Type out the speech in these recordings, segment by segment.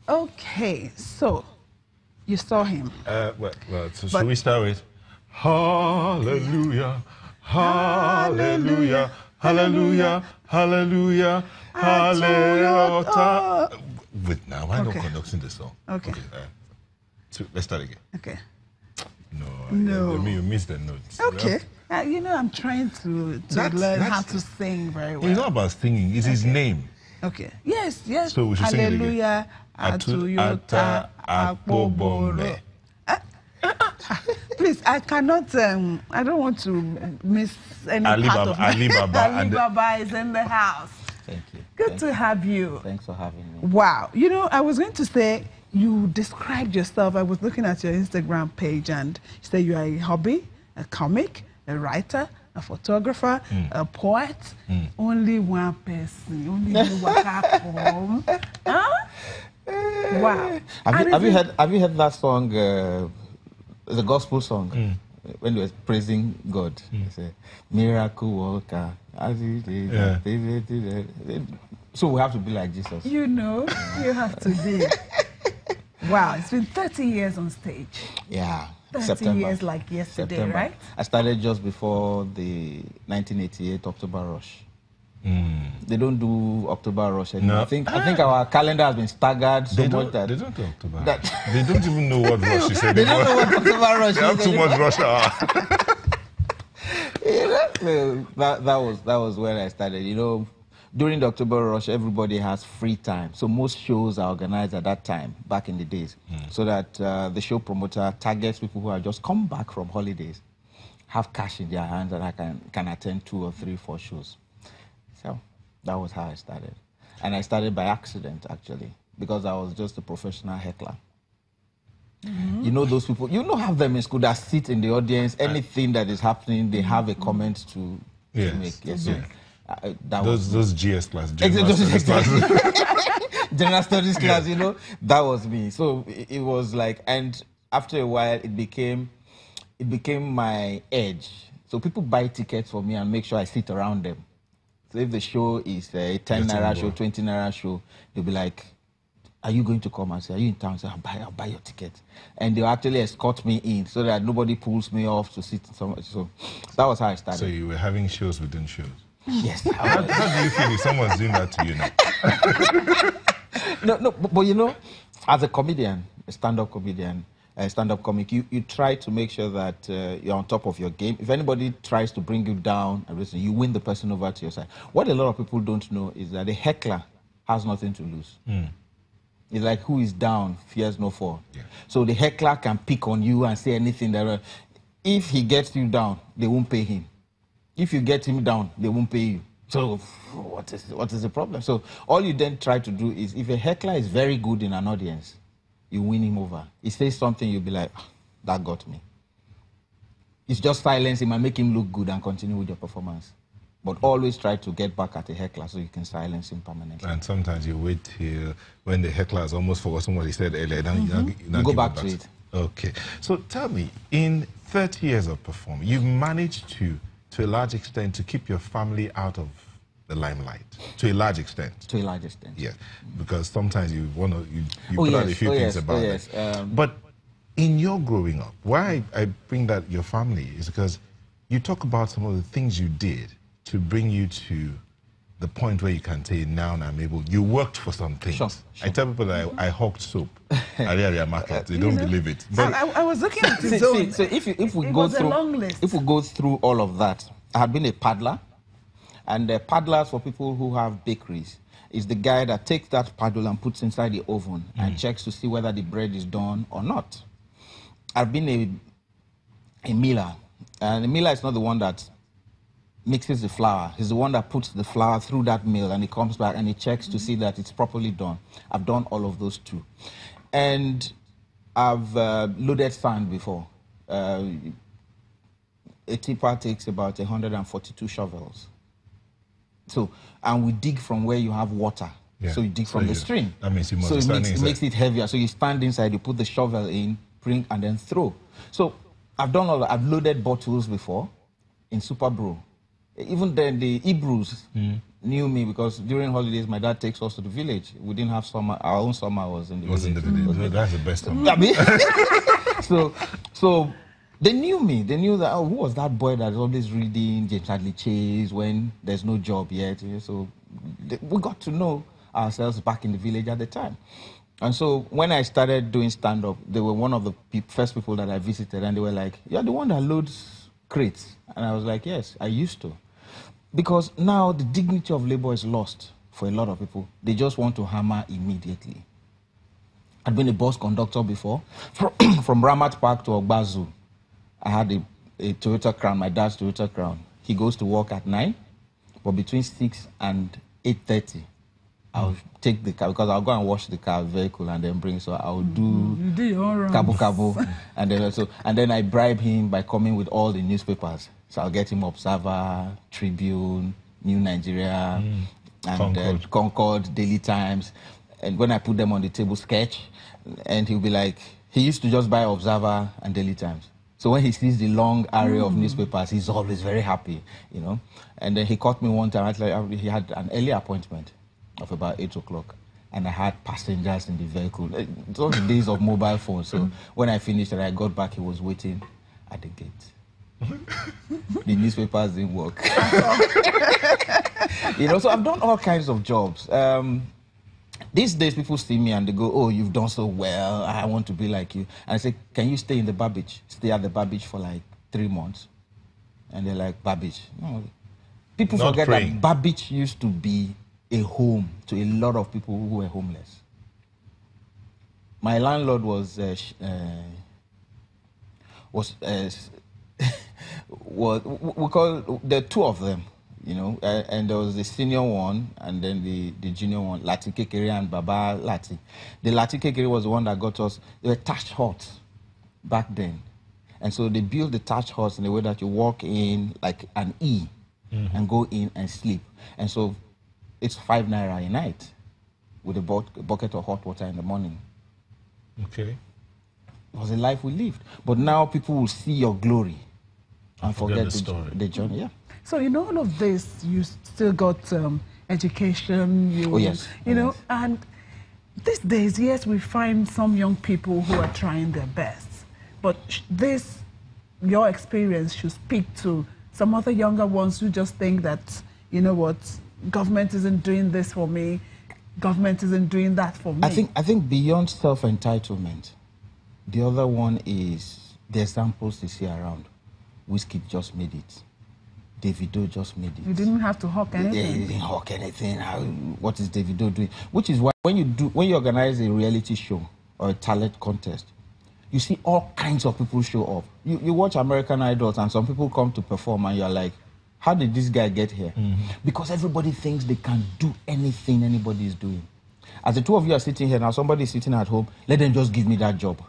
Okay, so you saw him. So should we start with Hallelujah, Hallelujah, Hallelujah, Hallelujah, Hallelujah. Wait, now why not conducting the song? Okay. So let's start again. Okay. No. I mean, you missed the notes. Okay. You know, I'm trying to learn how to sing very well. It's not about singing, it's his name. Okay. Yes. So we should sing it again. Hallelujah, Atuyota, Akpobore. Please, I cannot, I don't want to miss any part of Alibaba. Alibaba is in the house. Thank you. Good to have you. Thanks for having me. Wow. You know, I was going to say, you described yourself. I was looking at your Instagram page and you said you are a hobby, a comic, a writer, a photographer, a poet. Only one person. Only you work at home. Huh? Wow. Have you heard that song, the gospel song, when they were praising God? They say, miracle worker. So we have to be like Jesus. You know, you have to be. Wow, it's been 30 years on stage. Yeah. 30 years like yesterday, September. right? I started just before the 1988 October Rush. They don't do October Rush anymore. No. I think our calendar has been staggered so much that they don't do October. They don't even know what rush is anymore. They don't know what October Rush is. They have too much rush hour. That was where I started. You know, during the October Rush, everybody has free time. So most shows are organized at that time, back in the days, so that the show promoter targets people who have just come back from holidays, have cash in their hands, and I can attend 2 or 3, 4 shows. So that was how I started. And I started by accident, actually, because I was just a professional heckler. You know those people, you don't have them in school that sit in the audience, anything that is happening, they have a comment to make. Yes, so, those GS class, General Studies class, you know, that was me. So it was like, and after a while, it became my edge. So people buy tickets for me and make sure I sit around them. So if the show is a 10 naira show, 20 naira show, they'll be like, are you going to come? I say, are you in town? So I'll buy your ticket. And they'll actually escort me in so that nobody pulls me off to sit somewhere. So that was how I started. So you were having shows within shows? Yes. How do you feel if someone's doing that to you now? No, but you know, as a comedian, a stand-up comedian, a stand-up comic, you try to make sure that you're on top of your game. If anybody tries to bring you down, you win the person over to your side. What a lot of people don't know is that a heckler has nothing to lose. It's like who is down fears no fall. Yeah. So the heckler can pick on you and say anything that if he gets you down, they won't pay him. If you get him down, they won't pay you. So what is the problem? So all you then try to do is, if a heckler is very good in an audience, you win him over. He says something, you'll be like, that got me. It's just silence him and make him look good and continue with your performance. But always try to get back at a heckler so you can silence him permanently. And sometimes you wait till when the heckler has almost forgotten what he said earlier. You go back to it. Okay. So tell me, in 30 years of performing, you've managed to a large extent, to keep your family out of the limelight. To a large extent. To a large extent. Yes. Because sometimes you want to, you put out a few things about it. But in your growing up, why I bring that your family is because you talk about some of the things you did to bring you to the point where you can say, now I'm able, you worked for some things. Sure. I tell people that I hawked soap at area market. They don't believe it. But I was looking at his own. So if we go through all of that, I had been a paddler, and paddlers, for people who have bakeries, is the guy that takes that paddle and puts inside the oven and checks to see whether the bread is done or not. I've been a miller, and the miller is not the one that mixes the flour. He's the one that puts the flour through that mill, and he comes back and he checks to see that it's properly done. I've done all of those too. And I've loaded sand before. A tipper takes about 142 shovels. So, and we dig from where you have water. Yeah. So you dig from the stream. That means you must so it makes it heavier. So you stand inside, you put the shovel in, bring, and then throw. So I've done all that. I've loaded bottles before in Super Bro. Even then, the Hebrews knew me because during holidays, my dad takes us to the village. We didn't have summer. Our own summer was in the village. In the village. That's the best summer. So they knew me. They knew that, who was that boy that's always reading James Hadley Chase when there's no job yet? So we got to know ourselves back in the village at the time. And so when I started doing stand-up, they were one of the first people that I visited, and they were like, "You're the one that loads crates." And I was like, "Yes, I used to." Because now the dignity of labor is lost for a lot of people. They just want to hammer immediately. I'd been a bus conductor before. From Ramat Park to Ogbazu, I had a Toyota Crown, my dad's Toyota Crown. He goes to work at 9, but between 6 and 8:30, I'll take the car, because I'll go and wash the car vehicle and then bring, so I'll do Kabu, and then I bribe him by coming with all the newspapers. So I'll get him Observer, Tribune, New Nigeria, and Concord, Daily Times. And when I put them on the table, Sketch, and he'll be like, he used to just buy Observer and Daily Times. So when he sees the long array of newspapers, he's always very happy, you know. And then he caught me one time, he had an early appointment of about 8 o'clock, and I had passengers in the vehicle. It was the days of mobile phones, so when I finished and I got back, he was waiting at the gate. The newspapers didn't work. You know, so I've done all kinds of jobs. These days, people see me and they go, "Oh, you've done so well. I want to be like you." And I say, "Can you stay in the Babbage? Stay at the Babbage for like 3 months?" And they're like, "Babbage?" No. People forget that Babbage used to be a home to a lot of people who were homeless. My landlord was we call there are 2 of them, you know, and there was the senior one and then the junior one, Lati Kekere and Baba Lati. The Lati Kekere was the one that got us. They were thatched huts back then, and so they built the thatched huts in the way that you walk in like an E and go in and sleep, and so it's 5 naira a night with a bucket of hot water in the morning. Okay. It was a life we lived. But now people will see your glory and forget the journey. Yeah. So in all of this, you still got education. You know, and these days, yes, we find some young people who are trying their best. But your experience should speak to some other younger ones who just think that, you know what, government isn't doing this for me, government isn't doing that for me. I think beyond self-entitlement, the other one is the examples they see around. Wizkid just made it. Davido just made it. You didn't have to hawk anything. He didn't hawk anything. What is Davido doing? Which is why when you organize a reality show or a talent contest, you see all kinds of people show up. You watch American Idols and some people come to perform and you're like, how did this guy get here? Because everybody thinks they can do anything anybody is doing. As the 2 of you are sitting here now, somebody is sitting at home, let them just give me that job.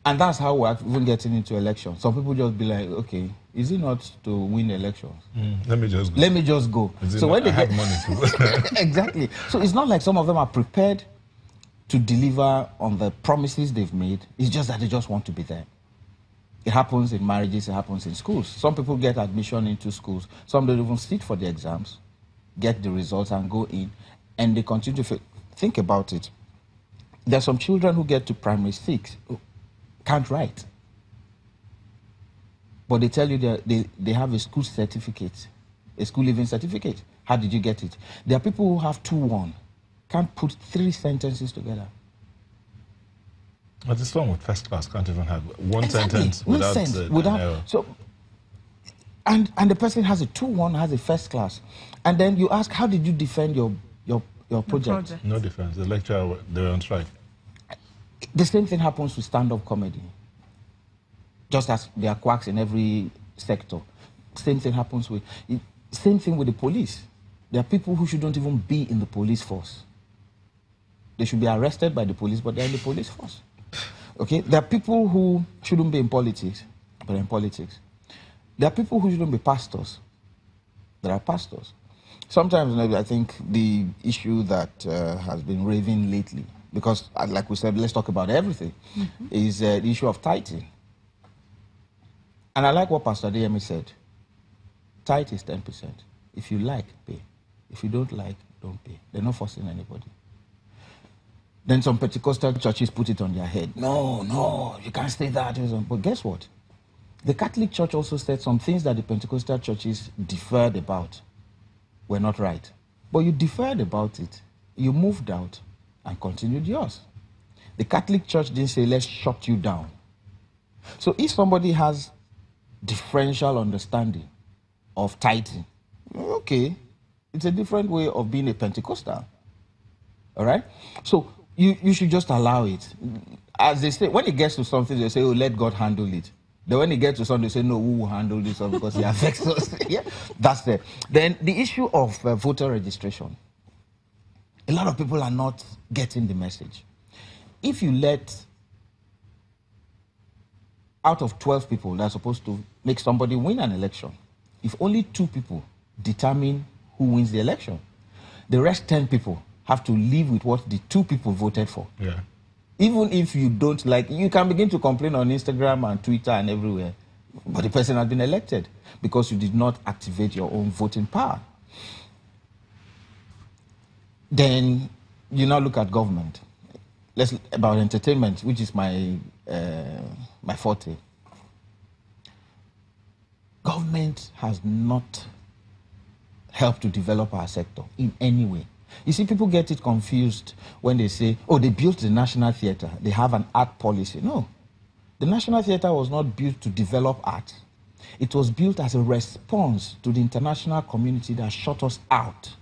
And that's how we're even getting into elections. Some people just be like, okay, is it not to win elections? Let me just go. Let me just go. So when they have money to exactly. So it's not like some of them are prepared to deliver on the promises they've made. It's just that they just want to be there. It happens in marriages, it happens in schools. Some people get admission into schools. Some don't even sit for the exams, get the results and go in, and they continue to think about it. There are some children who get to primary 6 who can't write. But they tell you they have a school certificate, a school living certificate. How did you get it? There are people who have 2-1, can't put 3 sentences together. But this one with first class can't even have one sentence without an error. So, and the person has a 2-1, has a first class, and then you ask, how did you defend your project? No defense. The lecturer, they were on strike. The same thing happens with stand-up comedy. Just as there are quacks in every sector, same thing happens with the police. There are people who shouldn't even be in the police force. They should be arrested by the police, but they're in the police force. Okay, there are people who shouldn't be in politics, but they're in politics. There are people who shouldn't be pastors. There are pastors. Sometimes, maybe I think the issue that has been raving lately, because like we said, let's talk about everything, is the issue of tithing. And I like what Pastor Adeyemi said. Tithe is 10%. If you like, pay. If you don't like, don't pay. They're not forcing anybody. Then some Pentecostal churches put it on their head. No, you can't say that. But guess what? The Catholic Church also said some things that the Pentecostal churches deferred about were not right. But you deferred about it. You moved out and continued yours. The Catholic Church didn't say, let's shut you down. So if somebody has differential understanding of tithing, okay, it's a different way of being a Pentecostal. All right? So you should just allow it. As they say, when it gets to something, they say, oh, let God handle it. Then when it gets to something, they say, no, we will handle this because it affects us. Yeah, that's it. Then the issue of voter registration. A lot of people are not getting the message. If you let, out of 12 people that are supposed to make somebody win an election, if only 2 people determine who wins the election, the rest 10 people have to live with what the 2 people voted for. Yeah. Even if you don't like, you can begin to complain on Instagram and Twitter and everywhere, but the person has been elected because you did not activate your own voting power. Then you now look at government. Let's about entertainment, which is my forte. Government has not helped to develop our sector in any way. You see, people get it confused when they say, oh, they built the National Theatre, they have an art policy. No. The National Theatre was not built to develop art. It was built as a response to the international community that shut us out.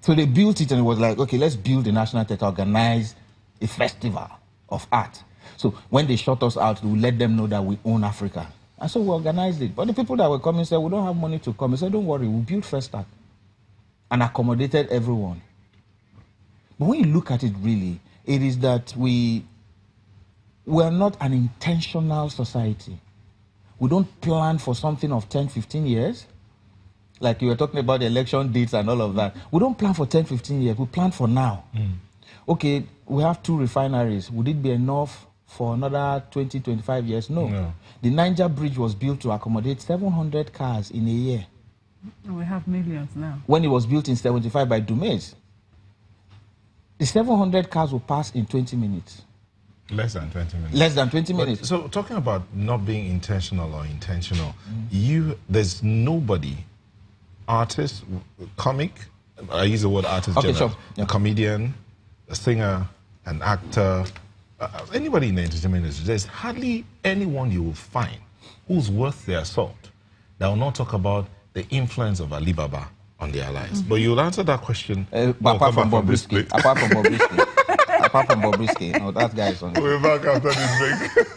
So they built it and it was like, okay, let's build the National Theatre, organize a festival of art. So when they shut us out, we let them know that we own Africa. And so we organized it. But the people that were coming said, we don't have money to come. They said, don't worry, we'll build Festac. And accommodated everyone. But when you look at it really, it is that we're not an intentional society. We don't plan for something of 10, 15 years. Like you were talking about the election dates and all of that. We don't plan for 10, 15 years. We plan for now. Okay, we have 2 refineries. Would it be enough for another 20, 25 years? No. The Niger Bridge was built to accommodate 700 cars in a year. We have millions now. When it was built in 75 by Dumais, the 700 cars will pass in 20 minutes. Less than 20 minutes. Less than 20 minutes. So talking about not being intentional or intentional, there's nobody, artist, comic, I use the word artist, okay, sure. A comedian, a singer, an actor, anybody in the entertainment industry, there's hardly anyone you will find who's worth their salt that will not talk about the influence of Alibaba on their lives. But you'll answer that question. Apart from Bobrisky. Apart from Bobrisky. No, that guy is on. We're back after this break.